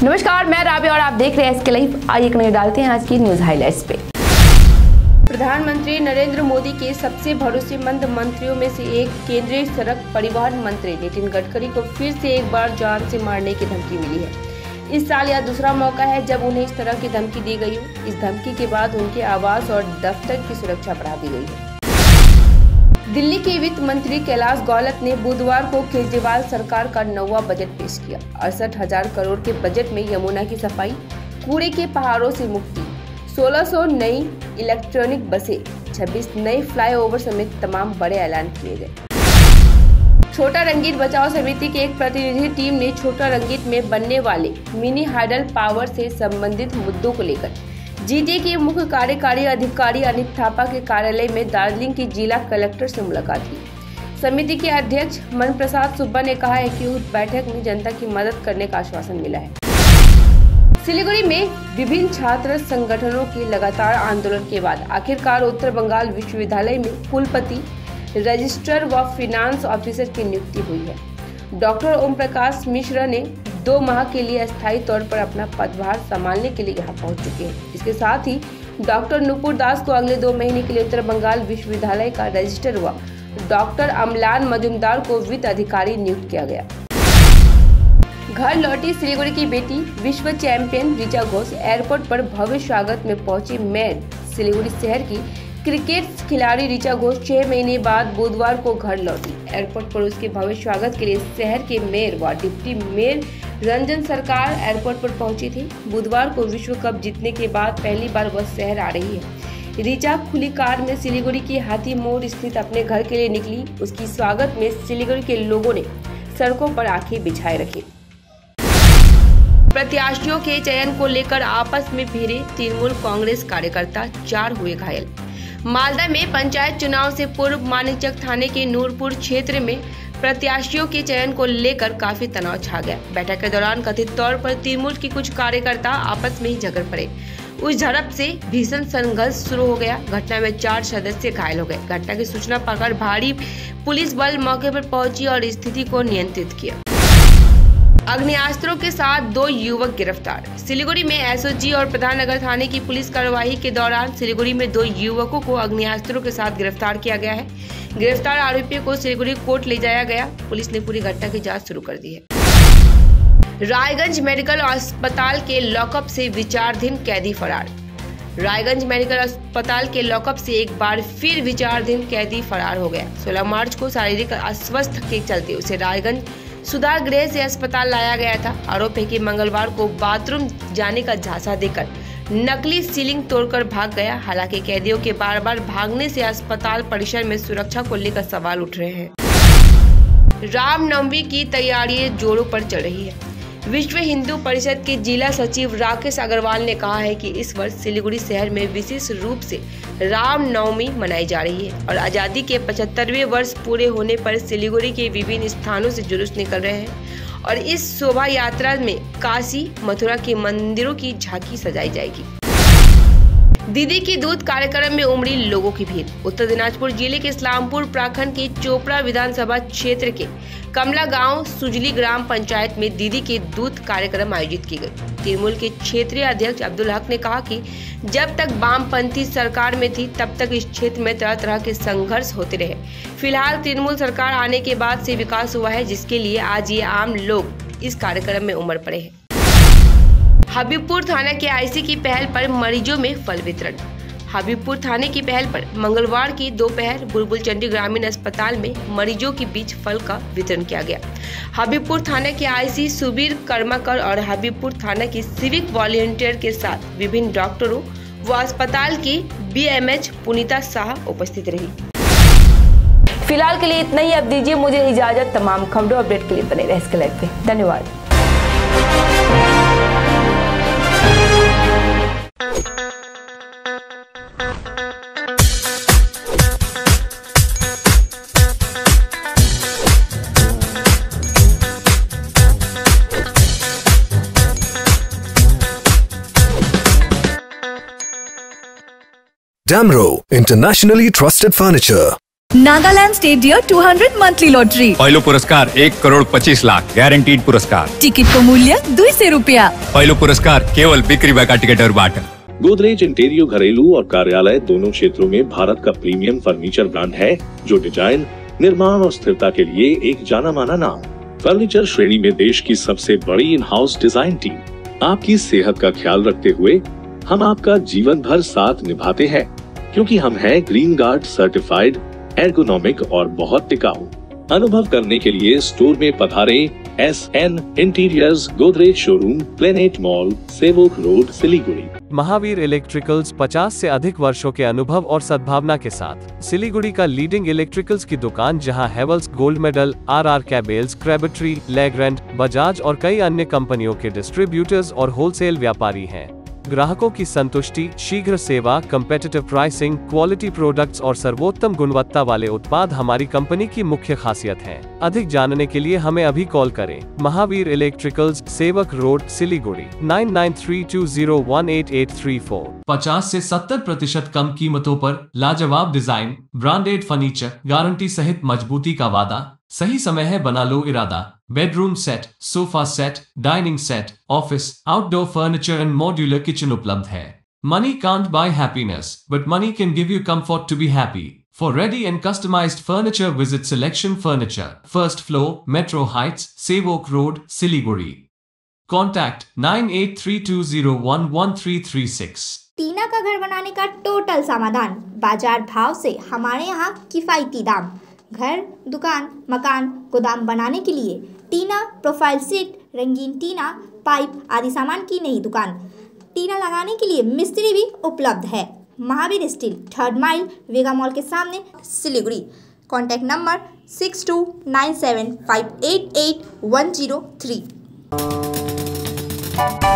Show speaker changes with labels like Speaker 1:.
Speaker 1: नमस्कार, मैं राबिया और आप देख रहे हैं एसके लाइव। आइए एक नजर डालते हैं आज की न्यूज हाइलाइट्स पे। प्रधानमंत्री नरेंद्र मोदी के सबसे भरोसेमंद मंत्रियों में से एक केंद्रीय सड़क परिवहन मंत्री नितिन गडकरी को फिर से एक बार जान से मारने की धमकी मिली है। इस साल यह दूसरा मौका है जब उन्हें इस तरह की धमकी दी गई हो। इस धमकी के बाद उनके आवास और दफ्तर की सुरक्षा बढ़ा दी गई है। दिल्ली के वित्त मंत्री कैलाश गौहलत ने बुधवार को केजरीवाल सरकार का नौवा बजट पेश किया। 68,000 करोड़ के बजट में यमुना की सफाई, कूड़े के पहाड़ों से मुक्ति, 1600 नई इलेक्ट्रॉनिक बसें, 26 नए फ्लाईओवर समेत तमाम बड़े ऐलान किए गए। छोटा रंगीत बचाओ समिति की एक प्रतिनिधि टीम ने छोटा रंगीत में बनने वाले मिनी हाइडल पावर से संबंधित मुद्दों को लेकर जीटीए के मुख्य कार्यकारी अधिकारी अनित थापा के कार्यालय में दार्जिलिंग की जिला कलेक्टर से मुलाकात की। समिति के अध्यक्ष मन प्रसाद सुब्बा ने कहा है कि उस बैठक में जनता की मदद करने का आश्वासन मिला है। सिलीगुड़ी में विभिन्न छात्र संगठनों के लगातार आंदोलन के बाद आखिरकार उत्तर बंगाल विश्वविद्यालय में कुलपति, रजिस्ट्रार व फाइनेंस ऑफिसर की नियुक्ति हुई है। डॉक्टर ओम प्रकाश मिश्रा ने 2 माह के लिए अस्थायी तौर पर अपना पदभार संभालने के लिए यहाँ पहुँच चुके हैं। इसके साथ ही डॉक्टर नुपुर दास को अगले 2 महीने के लिए उत्तर बंगाल विश्वविद्यालय का रजिस्ट्रार व डॉक्टर अमलान मजुमदार को वित्त अधिकारी नियुक्त किया गया। घर लौटी सिलीगुड़ी की बेटी विश्व चैंपियन ऋचा घोष एयरपोर्ट पर भव्य स्वागत में पहुंची। मेयर सिलीगुड़ी शहर की क्रिकेट खिलाड़ी ऋचा घोष 6 महीने बाद बुधवार को घर लौटी। एयरपोर्ट पर उसके भव्य स्वागत के लिए शहर के मेयर व डिप्टी मेयर रंजन सरकार एयरपोर्ट पर पहुंची थी। बुधवार को विश्व कप जीतने के बाद पहली बार वह शहर आ रही है। ऋचा खुली कार में सिलीगुड़ी के हाथी मोड़ स्थित अपने घर के लिए निकली। उसकी स्वागत में सिलीगुड़ी के लोगों ने सड़कों पर आंखें बिछाए रखी। प्रत्याशियों के चयन को लेकर आपस में भिड़े तृणमूल कांग्रेस कार्यकर्ता, 4 हुए घायल। मालदा में पंचायत चुनाव से पूर्व मानिकचक थाने के नूरपुर क्षेत्र में प्रत्याशियों के चयन को लेकर काफी तनाव छा गया। बैठक के दौरान कथित तौर पर तृणमूल के कुछ कार्यकर्ता आपस में ही झगड़ पड़े। उस झड़प से भीषण संघर्ष शुरू हो गया। घटना में 4 सदस्य घायल हो गए। घटना की सूचना पाकर भारी पुलिस बल मौके पर पहुंची और स्थिति को नियंत्रित किया। अग्नियास्त्रों के साथ 2 युवक गिरफ्तार। सिलीगुड़ी में एसओजी और प्रधाननगर थाने की पुलिस कार्रवाई के दौरान सिलीगुड़ी में 2 युवकों को अग्नियास्त्रों के साथ गिरफ्तार किया गया है। गिरफ्तार आरोपियों को सिलीगुड़ी कोर्ट ले जाया गया। पुलिस ने पूरी घटना की जांच शुरू कर दी है। रायगंज मेडिकल अस्पताल के लॉकअप से विचाराधीन कैदी फरार। रायगंज मेडिकल अस्पताल के लॉकअप से एक बार फिर विचाराधीन कैदी फरार हो गया। 16 मार्च को शारीरिक अस्वस्थ के चलते उसे रायगंज सुधार गृह से अस्पताल लाया गया था। आरोप है कि मंगलवार को बाथरूम जाने का झांसा देकर नकली सीलिंग तोड़कर भाग गया। हालांकि कैदियों के बार बार भागने से अस्पताल परिसर में सुरक्षा को लेकर सवाल उठ रहे हैं। रामनवमी की तैयारियां जोरों पर चल रही है। विश्व हिंदू परिषद के जिला सचिव राकेश अग्रवाल ने कहा है कि इस वर्ष सिलीगुड़ी शहर में विशेष रूप से रामनवमी मनाई जा रही है और आजादी के 75वें वर्ष पूरे होने पर सिलीगुड़ी के विभिन्न स्थानों से जुलूस निकल रहे हैं और इस शोभा यात्रा में काशी, मथुरा के मंदिरों की झांकी सजाई जाएगी। दीदी की दूध कार्यक्रम में उमड़ी लोगों की भीड़। उत्तर दिनाजपुर जिले के इस्लामपुर प्रखंड के चोपड़ा विधानसभा क्षेत्र के कमला गांव सुजली ग्राम पंचायत में दीदी के दूध कार्यक्रम आयोजित की गई। तृणमूल के क्षेत्रीय अध्यक्ष अब्दुल हक ने कहा कि जब तक वामपंथी सरकार में थी तब तक इस क्षेत्र में तरह तरह के संघर्ष होते रहे। फिलहाल तृणमूल सरकार आने के बाद से विकास हुआ है, जिसके लिए आज ये आम लोग इस कार्यक्रम में उमड़ पड़े हैं। हबीबपुर थाना के आईसी की पहल पर मरीजों में फल वितरण। हबीबपुर थाने की पहल पर मंगलवार की दोपहर बुलबुल चंडी ग्रामीण अस्पताल में मरीजों के बीच फल का वितरण किया गया। हबीबपुर थाना के आईसी सुबीर कर्माकर और हबीबपुर थाना की सिविक वॉलंटियर के साथ विभिन्न डॉक्टरों व अस्पताल की बीएमएच पुनीता शाह उपस्थित रही। फिलहाल के लिए इतना ही। अब दीजिए मुझे इजाजत। तमाम खबरों अपडेट के लिए बने रहे एसके लाइव पे। धन्यवाद।
Speaker 2: Damro, internationally trusted furniture. Nagaland state dear 200 monthly lottery.
Speaker 3: पहलो पुरस्कार 1,25,00,000 ग्यारंटीड पुरस्कार।
Speaker 2: टिकट को मूल्य 200 रुपया।
Speaker 3: पहलो पुरस्कार केवल बिक्री का टिकट और बाट।
Speaker 4: गोदरेज इंटीरियो घरेलू और कार्यालय दोनों क्षेत्रों में भारत का प्रीमियम फर्नीचर ब्रांड है, जो डिजाइन, निर्माण और स्थिरता के लिए एक जाना माना नाम। फर्नीचर श्रेणी में देश की सबसे बड़ी इन हाउस डिजाइन टीम। आपकी सेहत का ख्याल रखते हुए हम आपका जीवन भर साथ निभाते हैं, क्योंकि हम हैं ग्रीन गार्ड सर्टिफाइड, एर्गोनॉमिक और बहुत टिकाऊ। अनुभव करने के लिए स्टोर में पधारें। SN interiors, Godrej showroom, planet mall, Sevoke road, Siliguri.
Speaker 5: Mahavir electricals 50 से अधिक वर्षों के अनुभव और सद्भावना के साथ सिलीगुड़ी का लीडिंग इलेक्ट्रिकल्स की दुकान, जहां Havells gold medal, RR cables, Crabtree, Legrand, Bajaj और कई अन्य कंपनियों के डिस्ट्रीब्यूटर्स और होलसेल व्यापारी हैं। ग्राहकों की संतुष्टि, शीघ्र सेवा, कम्पेटिटिव प्राइसिंग, क्वालिटी प्रोडक्ट्स और सर्वोत्तम गुणवत्ता वाले उत्पाद हमारी कंपनी की मुख्य खासियत हैं। अधिक जानने के लिए हमें अभी कॉल करें। महावीर इलेक्ट्रिकल्स, सेवक रोड, सिलीगुड़ी 9932018834। 50 से 70% कम कीमतों पर लाजवाब डिजाइन, ब्रांडेड फर्नीचर, गारंटी सहित मजबूती का वादा। सही समय है, बना लो इरादा। Bedroom set, sofa set, dining set, office, outdoor furniture and modular kitchen उपलब्ध है। Money can't buy happiness, but money can give you comfort to be happy. For ready and customized furniture, visit Selection Furniture, first floor, Metro Heights, Sevok Road, Siliguri. Contact 9832011336।
Speaker 6: टीना का घर बनाने का total समाधान, बाजार भाव से हमारे यहाँ किफायती दाम। घर, दुकान, मकान, गोदाम बनाने के लिए टीना, प्रोफाइल सीट, रंगीन टीना, पाइप आदि सामान की नई दुकान। टीना लगाने के लिए मिस्त्री भी उपलब्ध है। महावीर स्टील, 3rd माइल, वेगा मॉल के सामने, सिलीगुड़ी। Contact number 6297588103।